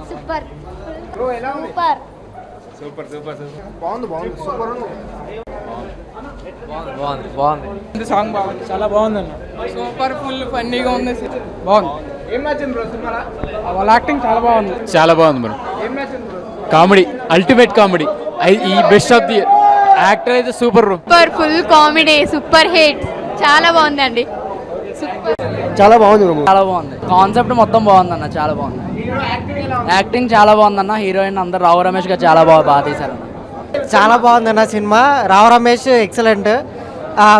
Super super super బాగుంది super బాగుంది song బాగుంది, చాలా బాగుంది అన్న. సూపర్ ఫుల్ ఫన్నీగా ఉంది, బాగుంది. ఏం నచ్చింది బ్రో సినిమాలో? వాళ్ళ యాక్టింగ్ చాలా బాగుంది. చాలా బాగుంది బ్రో. ఏం నచ్చింది బ్రో? Comedy, ultimate comedy. ఈ బెస్ట్ ఆఫ్ ది యాక్టర్ అయితే super bro. Super full comedy, super hit, చాలా బాగుందండి. చాలా బాగుంది చాలా బాగుంది. కాన్సెప్ట్ మొత్తం బాగుంది అన్న, చాలా బాగుంది. యాక్టింగ్ చాలా బాగుంది అన్న. హీరోయిన్ అందరు రావు రమేష్ గారు చాలా బాగా తీశారు అన్న. చాలా బాగుంది అన్న సినిమా. రావు రమేష్ ఎక్సలెంట్.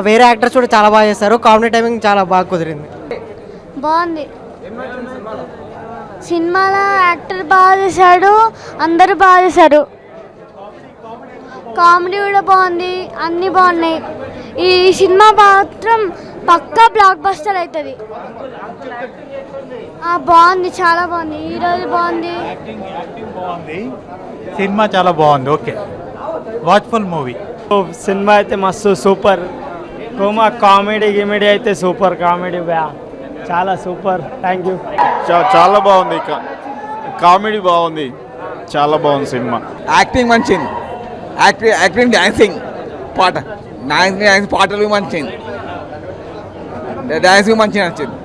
వేరే యాక్టర్స్ కూడా చాలా బాగా చేస్తారు. కామెడీ టైమింగ్ చాలా బాగా కుదిరింది. బాగుంది. సినిమాలో యాక్టర్ బాగా చేశాడు, అందరూ బాగా చేశారు. కామెడీ కూడా బాగుంది, అన్నీ బాగున్నాయి. ఈ సినిమా మాత్రం పక్కా బ్లాక్ బస్టర్ అవుతుంది. బాగుంది, చాలా బాగుంది. హీరోలు బాగుంది, సినిమా చాలా బాగుంది. Okay, watchful movie. సినిమా అయితే మస్తు సూపర్. కామెడీ అయితే సూపర్. కామెడీ చాలా సూపర్. Thank you. చాలా బాగుంది. కామెడీ బాగుంది, చాలా బాగుంది సినిమా. యాక్టింగ్ మంచిది, యాక్టింగ్ డాన్సింగ్ పాటలు మంచిది, డాన్సింగ్ మంచిగా నచ్చింది.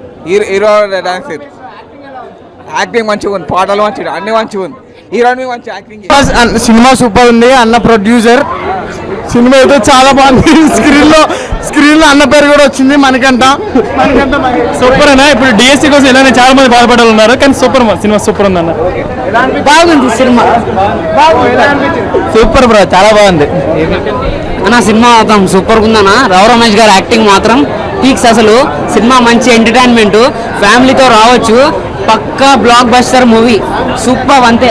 హీరో డాన్స్ యాక్టింగ్ మంచిగా ఉంది, పాటలు మంచిగా, అన్ని మంచిగా ఉంది. హీరోయిన్ మంచి యాక్టింగ్. సినిమా సూపర్ ఉంది. అన్న ప్రొడ్యూసర్. సినిమా అయితే చాలా బాగుంది. స్క్రీన్ లో అన్న పేరు కూడా వచ్చింది, మనకంట సూపర్ అన్న. ఇప్పుడు డిఎస్సీ కోసం ఇలా చాలా మంది బాధపడాలి ఉన్నారు, కానీ సూపర్ సినిమా సూపర్ ఉంది అన్న. బాగుంది సినిమా, సూపర్ బ్రో, చాలా బాగుంది అన్న. సినిమా మాత్రం సూపర్ ఉందన్న. రావు రమేష్ గారు యాక్టింగ్ మాత్రం పీక్స్. అసలు సినిమా మంచి ఎంటర్టైన్మెంట్, ఫ్యామిలీతో రావచ్చు. పక్కా బ్లాక్ బస్టర్ మూవీ, సూపర్. అంతే,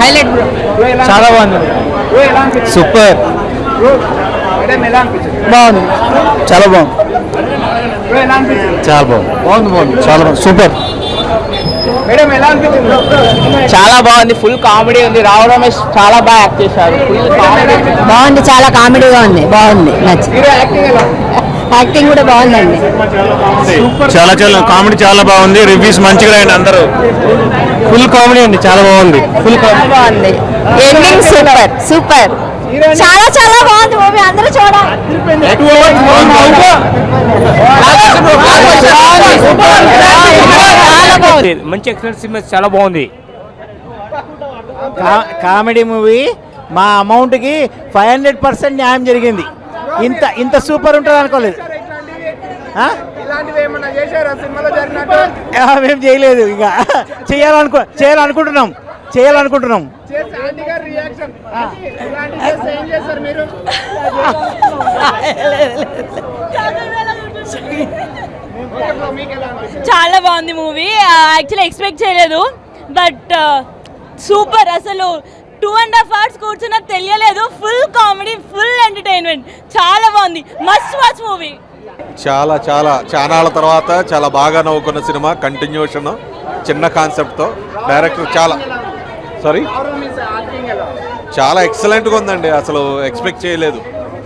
హైలైట్ బ్రో. చాలా బాగుంది, సూపర్, బాగుంది, చాలా బాగుంది, చాలా బాగుంది, చాలా బాగుంది, సూపర్. చాలా బాగుంది, ఫుల్ కామెడీ ఉంది. రావు రమేష్ చాలా బాగా యాక్ట్ చేశారు. బాగుంది, చాలా కామెడీగా ఉంది, బాగుంది, యాక్టింగ్ కూడా బాగుందండి. చాలా కామెడీ చాలా బాగుంది. రివ్యూస్ మంచిగా రాయండి అందరూ. ఫుల్ కామెడీ అండి, చాలా బాగుంది. ఫుల్ కామెడీ బాగుంది. ఎండింగ్ సూపర్ సూపర్, చాలా చాలా బాగుంది మూవీ. అందరూ చూడాలి. మంచి ఎక్సలెంట్ సినిమా, చాలా బాగుంది. Comedy movie. మా అమౌంట్కి 500% న్యాయం జరిగింది. ఇంత సూపర్ ఉంటుంది అనుకోలేదు. మేము చేయలేదు, ఇంకా చేయాలనుకుంటున్నాం. చాలా బాగుంది మూవీ. యాక్చువల్లీ ఎక్స్పెక్ట్ చేయలేదు, బట్ సూపర్. అసలు 2.5 hours కూర్చున్నా తెలియలేదు. ఫుల్ కామెడీ, ఫుల్ ఎంటర్టైన్మెంట్, చాలా బాగుంది. Must watch movie. చాలా తర్వాత చాలా బాగా నవ్వుకున్న సినిమా. కంటిన్యూషన్, చిన్న కాన్సెప్ట్తో డైరెక్టర్ చాలా ఎక్సలెంట్గా ఉందండి. అసలు ఎక్స్పెక్ట్ చేయలేదు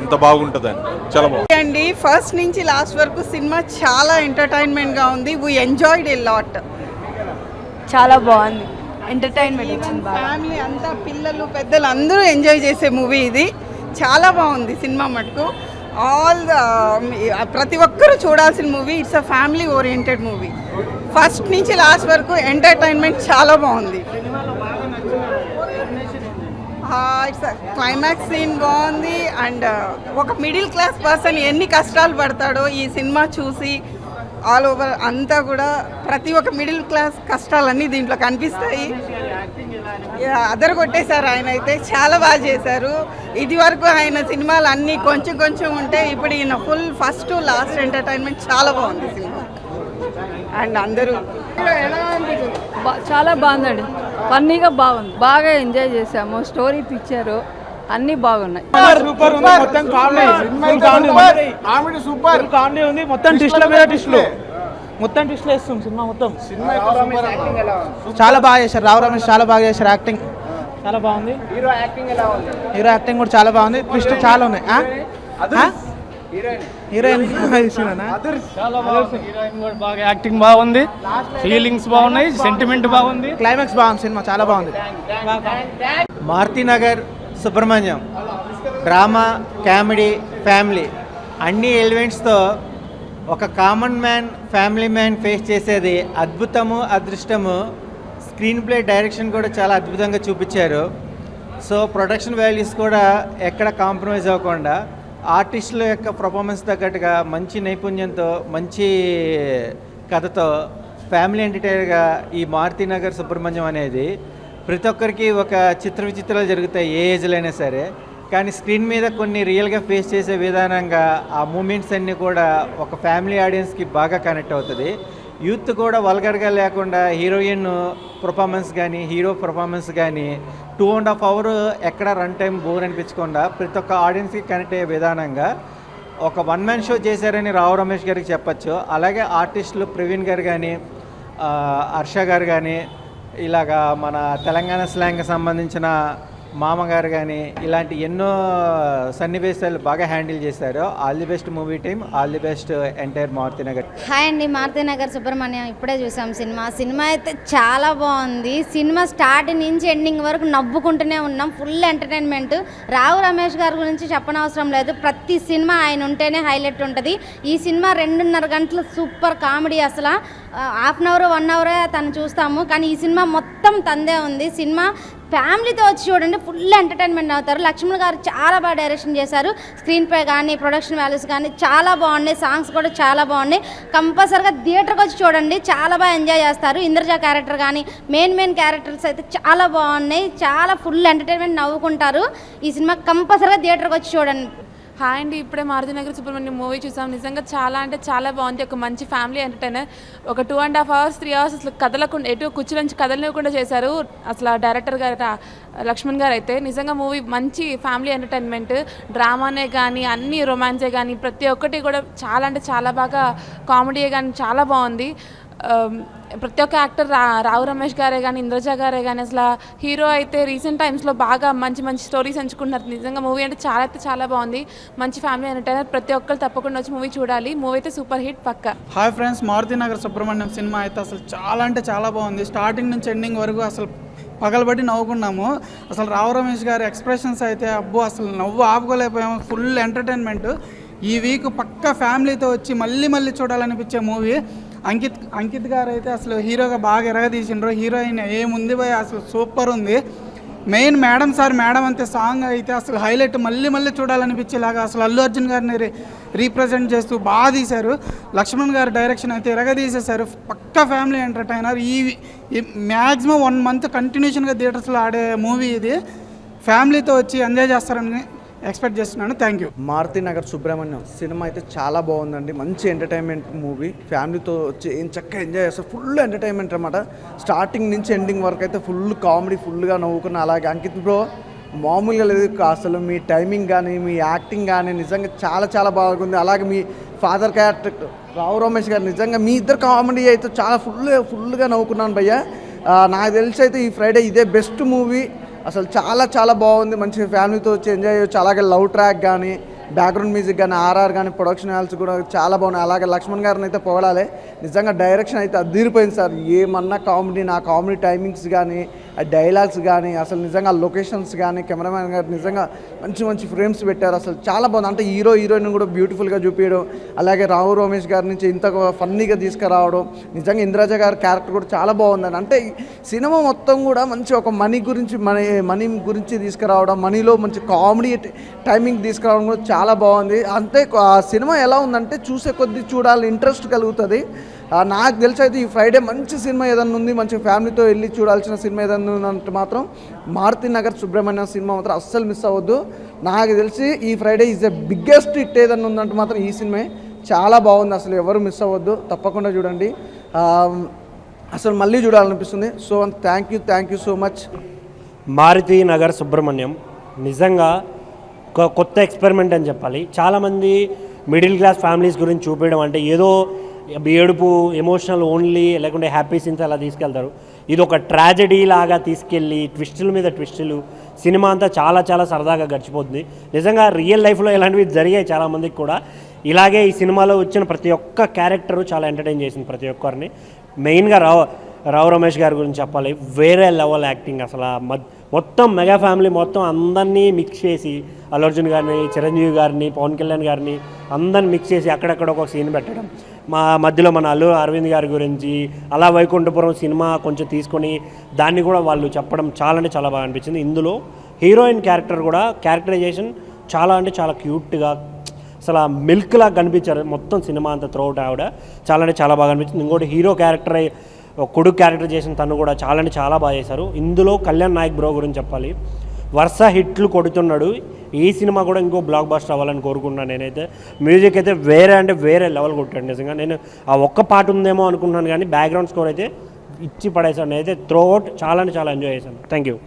ఇంత బాగుంటుందని. చాలా బాగుంది. ఫస్ట్ నుంచి లాస్ట్ వరకు సినిమా చాలా ఎంటర్టైన్మెంట్గా ఉంది. We enjoyed a lot. చాలా బాగుంది, ఎంటర్టైన్మెంట్ వచ్చింది. ఫ్యామిలీ అంతా, పిల్లలు పెద్దలు అందరూ ఎంజాయ్ చేసే మూవీ ఇది. చాలా బాగుంది సినిమా మటుకు. ప్రతి ఒక్కరూ చూడాల్సిన movie. It's a family oriented movie. First నుంచి లాస్ట్ వరకు ఎంటర్టైన్మెంట్ చాలా బాగుంది. ఇట్స్ క్లైమాక్స్ సీన్ బాగుంది. అండ్ ఒక మిడిల్ క్లాస్ పర్సన్ ఎన్ని కష్టాలు పడతాడో ఈ సినిమా చూసి ఆల్ ఓవర్ అంతా కూడా ప్రతి ఒక్క మిడిల్ క్లాస్ కష్టాలన్నీ దీంట్లో కనిపిస్తాయి. అదర కొట్టేశారు ఆయన అయితే, చాలా బాగా చేశారు. ఇది వరకు ఆయన సినిమాలు అన్నీ కొంచెం ఉంటే ఇప్పుడు ఈయన ఫుల్ ఫస్ట్ లాస్ట్ ఎంటర్టైన్మెంట్. చాలా బాగుంది సినిమా. అండ్ అందరూ చాలా బాగుందండి, ఫన్నీగా బాగుంది, బాగా ఎంజాయ్ చేసాము. స్టోరీ పిక్చరు అన్ని బాగున్నాయి. సూపర్ ఉంది, మొత్తం కామెడీ సూపర్ కామెడీ ఉంది. మొత్తం ట్విస్ట్ల మీద ట్విస్ట్లు, మొత్తం ట్విస్ట్లు వేస్తుంది సినిమా మొత్తం. చాలా బాగా చేశారు. రావు రమేష్ చాలా బాగా చేశారు. యాక్టింగ్ చాలా బాగుంది. హీరో యాక్టింగ్ కూడా చాలా బాగుంది. ట్విస్ట్ చాలా ఉన్నాయి. హీరోయిన్ బాగా యాక్టింగ్ బాగుంది, ఫీలింగ్స్ బాగున్నాయి, సెంటిమెంట్ బాగుంది, క్లైమాక్స్ బాగుంది, సినిమా చాలా బాగుంది. Maruthi Nagar Subrahmanyam drama, comedy, family అన్ని ఎలిమెంట్స్తో ఒక common man, family man face చేసేది అద్భుతము, అదృష్టము. స్క్రీన్ ప్లే, డైరెక్షన్ కూడా చాలా అద్భుతంగా చూపించారు. సో ప్రొడక్షన్ వాల్యూస్ కూడా ఎక్కడ కాంప్రమైజ్ అవ్వకుండా ఆర్టిస్టుల యొక్క పర్ఫార్మెన్స్ తగ్గట్టుగా మంచి నైపుణ్యంతో, మంచి కథతో ఫ్యామిలీ ఎంటర్టైనర్గా ఈ మారుతినగర్ సుబ్రహ్మణ్యం అనేది ప్రతి ఒక్కరికి ఒక చిత్ర విచిత్రాలు జరుగుతాయి ఏ ఏజ్లో అయినా సరే. కానీ స్క్రీన్ మీద కొన్ని రియల్గా ఫేస్ చేసే విధానంగా ఆ మూమెంట్స్ అన్నీ కూడా ఒక ఫ్యామిలీ ఆడియన్స్కి బాగా కనెక్ట్ అవుతుంది. యూత్ కూడా వల్గర్గా లేకుండా హీరోయిన్ పర్ఫార్మెన్స్ కానీ, హీరో పర్ఫార్మెన్స్ కానీ 2.5 hours ఎక్కడ రన్ టైం బోర్ అనిపించకుండా ప్రతి ఒక్క ఆడియన్స్కి కనెక్ట్ అయ్యే విధానంగా ఒక వన్ మ్యాన్ షో చేశారని రావు రమేష్ గారికి చెప్పచ్చు. అలాగే ఆర్టిస్టులు ప్రవీణ్ గారు కానీ, హర్ష గారు కానీ, ఇలాగా మన తెలంగాణ స్లాంగ్కి సంబంధించిన మామగారు కానీ ఇలాంటి ఎన్నో సన్నివేశాలు బాగా హ్యాండిల్ చేశారు. All the best movie team, all the best entire Maruthi Nagar. Hi అండి, మారుతినగర్ సుబ్రహ్మణ్యం ఇప్పుడే చూసాం సినిమా అయితే చాలా బాగుంది. సినిమా స్టార్ట్ నుంచి ఎండింగ్ వరకు నవ్వుకుంటూనే ఉన్నాం. Full entertainment. రావు రమేష్ గారి గురించి చెప్పనవసరం లేదు. ప్రతి సినిమా ఆయన ఉంటేనే హైలైట్ ఉంటుంది. ఈ సినిమా 2.5 గంటలు సూపర్ కామెడీ. అసలు హాఫ్ అన్ అవర్ 1 hour తను చూస్తాము, కానీ ఈ సినిమా మొత్తం తందే ఉంది. సినిమా ఫ్యామిలీతో వచ్చి చూడండి, ఫుల్ ఎంటర్టైన్మెంట్ అవుతారు. లక్ష్మణ్ గారు చాలా బాగా డైరెక్షన్ చేశారు. స్క్రీన్ ప్లే కానీ, ప్రొడక్షన్ వాల్యూస్ కానీ చాలా బాగున్నాయి. సాంగ్స్ కూడా చాలా బాగున్నాయి. కంపల్సరీగా థియేటర్కి వచ్చి చూడండి, చాలా బాగా ఎంజాయ్ చేస్తారు. ఇంద్రజ క్యారెక్టర్ కానీ, మెయిన్ క్యారెక్టర్స్ అయితే చాలా బాగున్నాయి. చాలా ఫుల్ ఎంటర్టైన్మెంట్, నవ్వుకుంటారు. ఈ సినిమా కంపల్సరీగా థియేటర్కి వచ్చి చూడండి. హాయ్ అండి, ఇప్పుడే మారుతినగర్ సుబ్రహ్మణ్యం మూవీ చూసాం. నిజంగా చాలా అంటే చాలా బాగుంది. ఒక మంచి ఫ్యామిలీ ఎంటర్టైనర్. ఒక 2.5 hours 3 hours అసలు కదలకుండా, ఎటు కుర్చీల నుంచి కదలనివ్వకుండా చేశారు అసలు డైరెక్టర్ గారు లక్ష్మణ్ గారు అయితే. నిజంగా మూవీ మంచి ఫ్యామిలీ ఎంటర్టైన్మెంట్. డ్రామానే కానీ, అన్ని రొమాన్సే కానీ, ప్రతి ఒక్కటి కూడా చాలా అంటే చాలా బాగా, కామెడీ కానీ చాలా బాగుంది. ప్రతి ఒక్క యాక్టర్ రావు రమేష్ గారే కానీ, ఇంద్రజ గారే కానీ, అసలు హీరో అయితే రీసెంట్ టైమ్స్లో బాగా మంచి స్టోరీస్ ఎంచుకుంటున్నారు. నిజంగా మూవీ అంటే చాలా బాగుంది. మంచి ఫ్యామిలీ ఎంటర్టైనర్. ప్రతి ఒక్కరు తప్పకుండా వచ్చి మూవీ చూడాలి. మూవీ అయితే సూపర్ హిట్ పక్కా. Hi friends, Marutinagar Subrahmanyam cinema అయితే అసలు చాలా అంటే చాలా బాగుంది. స్టార్టింగ్ నుంచి ఎండింగ్ వరకు అసలు పగలబడి నవ్వుకున్నాము. అసలు రావు రమేష్ గారి ఎక్స్ప్రెషన్స్ అయితే అబ్బో అసలు నవ్వు ఆపుకోలేకపోయాము. Full entertainment. ఈ వీక్ పక్కా ఫ్యామిలీతో వచ్చి మళ్ళీ చూడాలనిపించే మూవీ. అంకిత్ గారు అయితే అసలు హీరోగా బాగా ఎరగదీసిండ్రు. హీరోయిన్ ఏముంది భయ, అసలు సూపర్ ఉంది. మెయిన్ మేడం అంతే సాంగ్ అయితే అసలు హైలైట్. మళ్ళీ చూడాలనిపించేలాగా అసలు అల్లు అర్జున్ గారిని రీప్రజెంట్ చేస్తూ బాగా తీశారు. లక్ష్మణ్ గారు డైరెక్షన్ అయితే ఎరగదీసేశారు. పక్కా ఫ్యామిలీ ఎంటర్టైనర్. ఈ మ్యాక్సిమం 1 month కంటిన్యూషన్గా థియేటర్స్లో ఆడే మూవీ ఇది. ఫ్యామిలీతో వచ్చి ఎంజాయ్ చేస్తారని ఎక్స్పెక్ట్ చేస్తున్నాను. Thank you. Maruthi Nagar Subrahmanyam cinema అయితే చాలా బాగుందండి. మంచి ఎంటర్టైన్మెంట్ మూవీ. ఫ్యామిలీతో వచ్చి ఏం చక్కగా ఎంజాయ్ చేస్తారు. ఫుల్ ఎంటర్టైన్మెంట్ అనమాట. స్టార్టింగ్ నుంచి ఎండింగ్ వరకు అయితే ఫుల్ కామెడీ, ఫుల్గా నవ్వుకున్న. అలాగే అంకిత్ బ్రో మామూలుగా లేదు అసలు. మీ టైమింగ్ కానీ, మీ యాక్టింగ్ కానీ నిజంగా చాలా బాగుంది. అలాగే మీ ఫాదర్ క్యారెక్టర్ రావు రమేష్ గారు నిజంగా మీ ఇద్దరు కామెడీ అయితే చాలా ఫుల్గా నవ్వుకున్నాను భయ్య. నాకు తెలిసి అయితే ఈ ఫ్రైడే ఇదే బెస్ట్ మూవీ. అసలు చాలా బాగుంది. మంచి ఫ్యామిలీతో వచ్చి ఎంజాయ్ చేయొచ్చు. అలాగే లవ్ ట్రాక్ కానీ, బ్యాక్గ్రౌండ్ మ్యూజిక్ కానీ, ఆర్ఆర్ కానీ, ప్రొడక్షన్ వాల్యూస్ కూడా చాలా బాగున్నాయి. అలాగే లక్ష్మణ్ గారిని అయితే పొగడాలి. నిజంగా డైరెక్షన్ అయితే అదిరిపోయింది సార్. ఏమన్నా కామెడీ, నా కామెడీ టైమింగ్స్ కానీ, డైలాగ్స్ కానీ, అసలు నిజంగా లొకేషన్స్ కానీ, కెమెరామ్యాన్ గారు నిజంగా మంచి ఫ్రేమ్స్ పెట్టారు. అసలు చాలా బాగుంది. అంటే హీరోయిన్ కూడా బ్యూటిఫుల్గా చూపించడం, అలాగే రావు రమేష్ గారి నుంచి ఇంత ఫన్నీగా తీసుకురావడం, నిజంగా ఇంద్రజ గారి క్యారెక్టర్ కూడా చాలా బాగుందని. అంటే సినిమా మొత్తం కూడా మంచి ఒక మనీ గురించి తీసుకురావడం, మనీలో మంచి కామెడీ టైమింగ్ తీసుకురావడం కూడా చాలా బాగుంది. అంతే ఆ సినిమా ఎలా ఉందంటే చూసే కొద్దీ చూడాలి, ఇంట్రెస్ట్ కలుగుతుంది. నాకు తెలిసి అయితే ఈ ఫ్రైడే మంచి సినిమా ఏదన్నా ఉంది, మంచి ఫ్యామిలీతో వెళ్ళి చూడాల్సిన సినిమా ఏదన్నా ఉందంటే మాత్రం మారుతినగర్ సుబ్రహ్మణ్యం సినిమా మాత్రం అస్సలు మిస్ అవ్వద్దు. నాకు తెలిసి ఈ Friday is the biggest hit ఏదన్నా ఉందంటే మాత్రం ఈ సినిమా చాలా బాగుంది. అసలు ఎవరు మిస్ అవ్వద్దు, తప్పకుండా చూడండి. అసలు మళ్ళీ చూడాలనిపిస్తుంది. So thank you so much. Marutinagar Subrahmanyam నిజంగా ఒక కొత్త ఎక్స్పెరిమెంట్ అని చెప్పాలి. చాలామంది మిడిల్ క్లాస్ ఫ్యామిలీస్ గురించి చూపించడం అంటే ఏదో ఏడుపు ఎమోషనల్ ఓన్లీ లేకుంటే హ్యాపీ సీన్స్ అలా తీసుకెళ్తారు. ఇది ఒక ట్రాజడీ లాగా తీసుకెళ్ళి ట్విస్టుల మీద ట్విస్టులు, సినిమా అంతా చాలా చాలా సరదాగా గడిచిపోతుంది. నిజంగా రియల్ లైఫ్లో ఇలాంటివి జరిగాయి చాలామందికి కూడా. ఇలాగే ఈ సినిమాలో వచ్చిన ప్రతి ఒక్క క్యారెక్టరు చాలా ఎంటర్టైన్ చేసింది ప్రతి ఒక్కరిని. మెయిన్గా రావు రమేష్ గారి గురించి చెప్పాలి, వేరే లెవెల్ యాక్టింగ్. అసలు మొత్తం మెగా ఫ్యామిలీ మొత్తం అందరినీ మిక్స్ చేసి అల్లు అర్జున్ గారిని, చిరంజీవి గారిని, పవన్ కళ్యాణ్ గారిని అందరిని మిక్స్ చేసి అక్కడక్కడ ఒక సీన్ పెట్టడం, మా మధ్యలో మన అల్లు అరవింద్ గారి గురించి అలా వైకుంఠపురం సినిమా కొంచెం తీసుకొని దాన్ని కూడా వాళ్ళు చెప్పడం చాలా అంటే చాలా బాగా అనిపించింది. ఇందులో హీరోయిన్ క్యారెక్టర్ కూడా క్యారెక్టరైజేషన్ చాలా అంటే చాలా క్యూట్గా అసలు మిల్క్లా కనిపించారు మొత్తం సినిమా అంతా త్రూఅవుట్. ఆవిడ చాలా అంటే చాలా బాగా అనిపించింది. ఇంకోటి హీరో క్యారెక్టర్ కొడుకు క్యారెక్టర్ చేసిన తను కూడా చాలా అంటే చాలా బాగా చేశారు. ఇందులో కళ్యాణ్ నాయక్ బ్రో గురించి చెప్పాలి, వరుస హిట్లు కొడుతున్నాడు. ఈ సినిమా కూడా ఇంకో బ్లాక్ బస్టర్ అవ్వాలని కోరుకుంటున్నాను నేనైతే. మ్యూజిక్ అయితే వేరే అంటే వేరే లెవెల్ కొట్టాడు నిజంగా. నేను ఆ ఒక్క పాట ఉందేమో అనుకున్నాను కానీ బ్యాక్గ్రౌండ్ స్కోర్ అయితే ఇచ్చి పడేసాను. నేనైతే త్రూఅవుట్ చాలా అంటే చాలా ఎంజాయ్ చేశాను. Thank you.